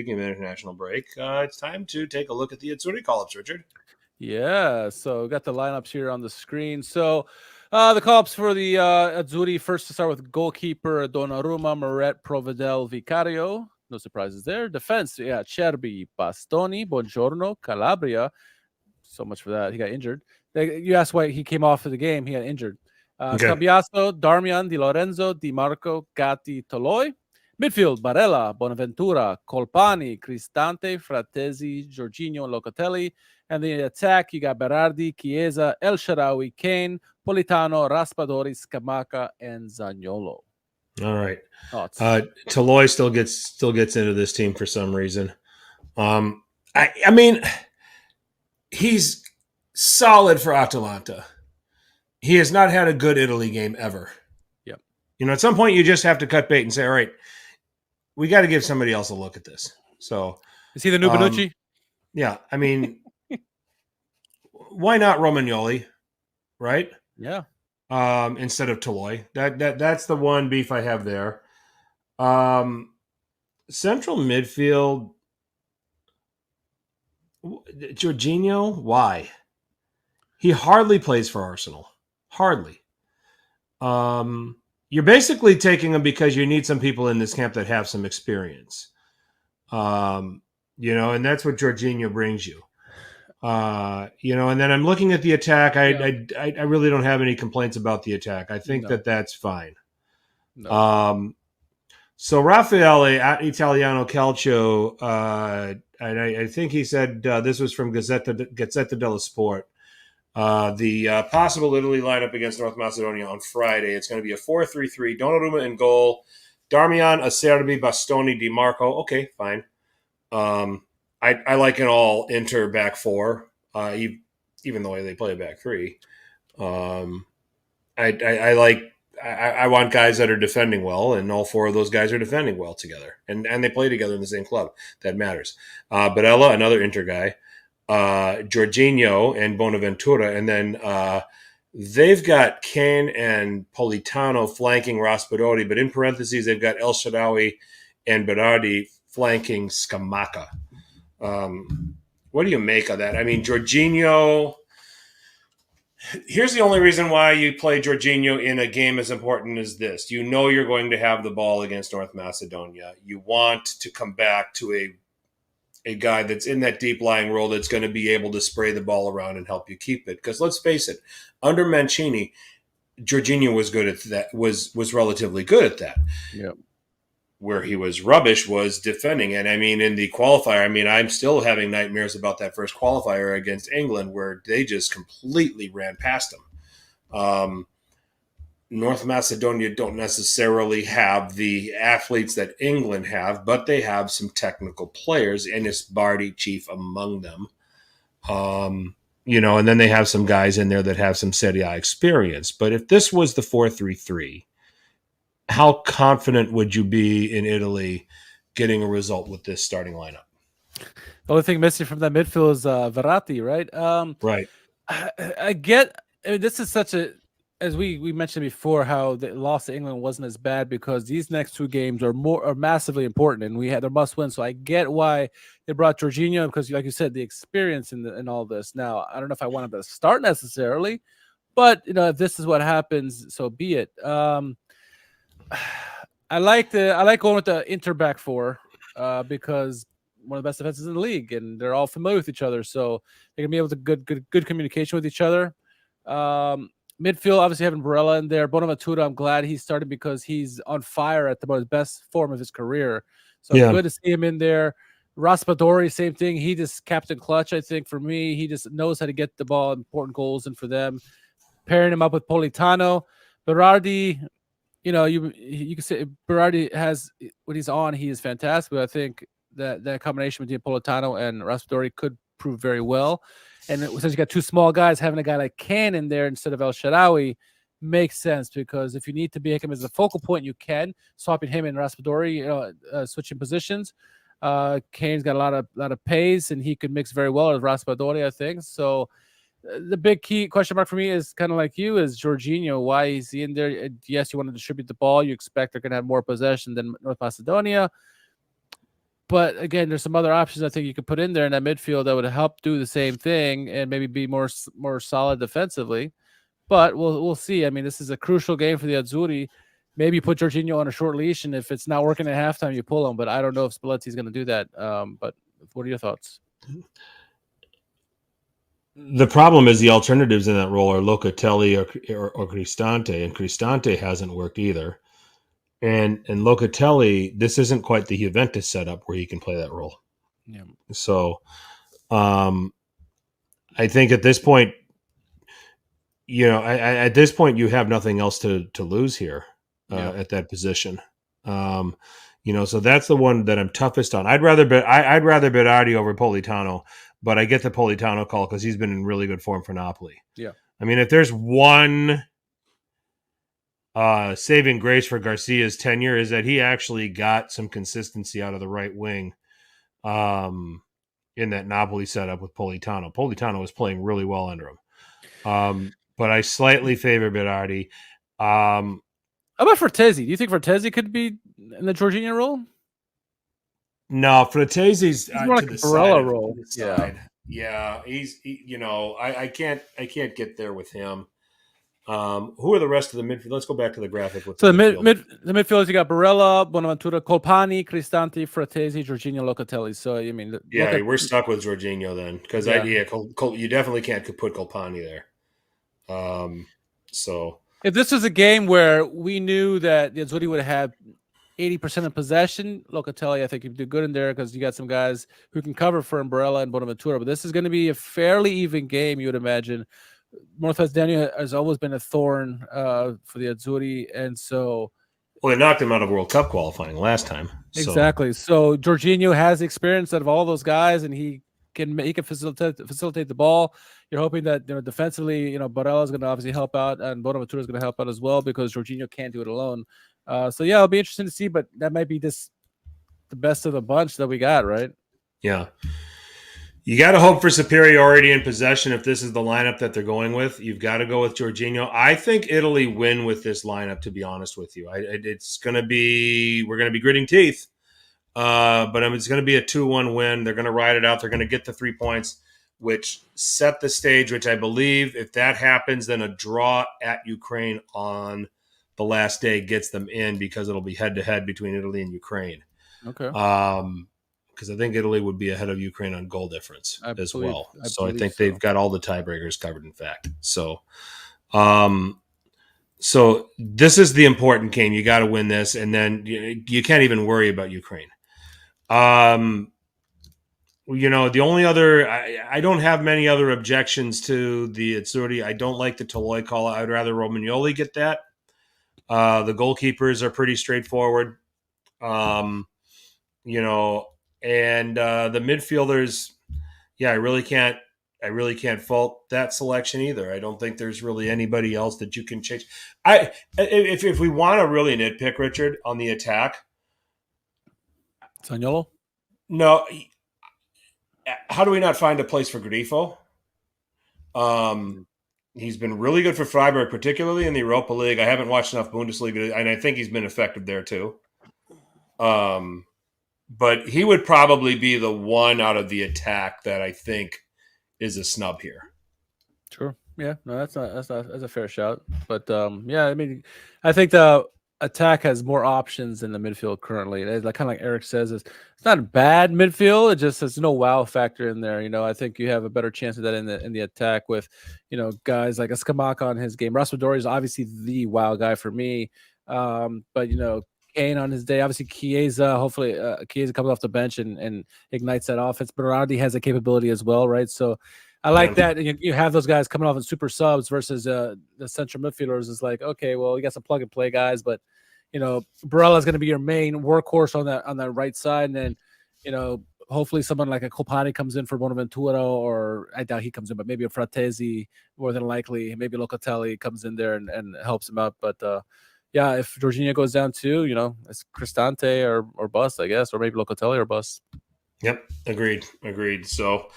Speaking of international break, it's time to take a look at the Azzurri call-ups, Richard. Yeah, so we got the lineups here on the screen. So the call-ups for the Azzurri, first to start with goalkeeper Donnarumma, Meret, Provedel, Vicario. No surprises there. Defense, yeah, Cerbi, Bastoni, Buongiorno, Calabria. So much for that. He got injured. You asked why he came off of the game. He got injured. Okay. Cambiaso, Darmian, Di Lorenzo, Di Marco, Gatti, Toloi. Midfield, Barella, Bonaventura, Colpani, Cristante, Fratesi, Jorginho, Locatelli. And the attack, you got Berardi, Chiesa, El Shaarawy, Kane, Politano, Raspadori, Scamacca, and Zaniolo. All right. Thoughts? Toloi still gets into this team for some reason. I mean, he's solid for Atalanta. He has not had a good Italy game ever. Yep. At some point you just have to cut bait and say, all right, we got to give somebody else a look at this. So is he the new Bonucci? Yeah, I mean, why not Romagnoli, right? Yeah. Instead of Toloi. That's the one beef I have there. Central midfield, Jorginho, why? He hardly plays for Arsenal. Hardly. You're basically taking him because you need some people in this camp that have some experience. And that's what Jorginho brings you. And then I'm looking at the attack. I really don't have any complaints about the attack. I think that's fine. No. So Raffaele at Italiano Calcio, and I think he said this was from Gazzetta dello Sport. The possible Italy lineup against North Macedonia on Friday. It's going to be a 4-3-3. Donnarumma in goal. Darmian, Acerbi, Bastoni, Di Marco. Okay, fine. I like an all Inter back four, even though they play a back three. I want guys that are defending well, and all four of those guys are defending well together, and they play together in the same club. That matters. Barella, another Inter guy. Jorginho and Bonaventura, and then they've got Kane and Politano flanking Raspadori, but in parentheses they've got El Shaarawy and Berardi flanking Scamacca. What do you make of that? I mean, Jorginho. Here's the only reason why you play Jorginho in a game as important as this. You know you're going to have the ball against North Macedonia. You want to come back to a guy that's in that deep lying role that's going to be able to spray the ball around and help you keep it. Because let's face it, under Mancini, Jorginho was good at that. Was relatively good at that. Yep. Where he was rubbish was defending. And I mean, in the qualifier, I'm still having nightmares about that first qualifier against England where they just completely ran past him. North Macedonia don't necessarily have the athletes that England have, but they have some technical players, Enis Bardi chief among them. And then they have some guys in there that have some Serie A experience. But if this was the 4-3-3, how confident would you be in Italy getting a result with this starting lineup? The only thing missing from that midfield is Verratti, right? Right. I get. This is such a, as we mentioned before, how the loss to England wasn't as bad because these next two games are massively important, and they're must win. So I get why they brought Jorginho because, like you said, the experience in all this. Now I don't know if I want him to start necessarily, but if this is what happens, so be it. I like going with the Inter back four because one of the best defenses in the league, and they're all familiar with each other, so they're gonna be able to good communication with each other. Midfield, obviously having Barella in there. Bonaventura, I'm glad he started because he's on fire at the best form of his career. So it's good to see him in there. Raspadori, same thing. He just captain clutch, I think, for me. He just knows how to get the ball, important goals in for them. Pairing him up with Politano. Berardi, you can say Berardi has, when he's on, he is fantastic. But I think that combination between Politano and Raspadori could prove very well. And since you got two small guys, having a guy like Kane in there instead of El Shaarawy makes sense because if you need to make him as a focal point, you can. Swapping him and Raspadori, switching positions. Kane's got a lot of pace, and he could mix very well with Raspadori, I think. So the big key question mark for me is kind of like you, is Jorginho. Why is he in there? Yes, you want to distribute the ball. You expect they're going to have more possession than North Macedonia. But again, there's some other options I think you could put in there in that midfield that would help do the same thing and maybe be more solid defensively. But we'll see. I mean, this is a crucial game for the Azzurri. Maybe put Jorginho on a short leash, and if it's not working at halftime, you pull him. But I don't know if Spalletti's going to do that. But what are your thoughts? The problem is the alternatives in that role are Locatelli or Cristante, and Cristante hasn't worked either. And Locatelli, this isn't quite the Juventus setup where he can play that role. Yeah. So, I think at this point, at this point you have nothing else to lose here at that position. So that's the one that I'm toughest on. I'd rather Berardi over Politano, but I get the Politano call because he's been in really good form for Napoli. Yeah. I mean, if there's one saving grace for Garcia's tenure is that he actually got some consistency out of the right wing in that Napoli setup with Politano. Politano was playing really well under him. But I slightly favor Berardi. How about Frattesi? Do you think Frattesi could be in the Jorginho role? No, Fratesi's more like a Barella role. Yeah, I can't get there with him. Who are the rest of the midfield? Let's go back to the graphic. With so the midfielders, you got Barella, Bonaventura, Colpani, Cristante, Frattesi, Jorginho, Locatelli. So I mean, we're stuck with Jorginho then because you definitely can't put Colpani there. So if this was a game where we knew that the Azzurri would have 80% of possession, Locatelli, I think you'd do good in there because you got some guys who can cover for Barella and Bonaventura. But this is going to be a fairly even game, you would imagine. North Macedonia has always been a thorn for the Azzurri, and so they knocked him out of World Cup qualifying last time. Exactly. So Jorginho has experience out of all those guys, and he can facilitate the ball. You're hoping that defensively, Barella is going to obviously help out, and Bonaventura is going to help out as well because Jorginho can't do it alone. So it'll be interesting to see, but that might be the best of the bunch that we got, right? Yeah. You got to hope for superiority in possession if this is the lineup that they're going with. You've got to go with Jorginho. I think Italy win with this lineup, to be honest with you. We're going to be gritting teeth, but it's going to be a 2-1 win. They're going to ride it out. They're going to get the 3 points, which set the stage, which I believe if that happens, then a draw at Ukraine on the last day gets them in because it'll be head-to-head between Italy and Ukraine. Okay. Because I think Italy would be ahead of Ukraine on goal difference as well. So I think they've got all the tiebreakers covered, in fact. So this is the important game. You got to win this, and then you can't even worry about Ukraine. The only other – I don't have many other objections to the Azzurri. I don't like the Toloi call. I'd rather Romagnoli get that. The goalkeepers are pretty straightforward. And the midfielders, I really can't fault that selection either. I don't think there's really anybody else that you can change. If we want to really nitpick, Richard, on the attack, Zaniolo? No. How do we not find a place for Grifo? He's been really good for Freiburg, particularly in the Europa League. I haven't watched enough Bundesliga, and I think he's been effective there too. But he would probably be the one out of the attack that I think is a snub here. Sure. Yeah. No, that's a fair shout. But I mean, I think the attack has more options in the midfield currently. It's like kind of like Eric says, it's not a bad midfield. It just has no wow factor in there. I think you have a better chance of that in the attack with, guys like Escamacca on his game. Raspadori is obviously the wow guy for me. But Kane on his day, obviously Chiesa. Hopefully, Chiesa comes off the bench and ignites that offense. Berardi has a capability as well, right? So, I like that. And you have those guys coming off in super subs versus the central midfielders. Is like, okay, well, you got some plug and play guys, but Barella is going to be your main workhorse on that right side, and then hopefully someone like a Colpani comes in for Bonaventura, or I doubt he comes in, but maybe a Frattesi more than likely. Maybe Locatelli comes in there and helps him out, but. If Jorginho goes down too, it's Cristante or bust, I guess, or maybe Locatelli or bust. Yep, agreed. So,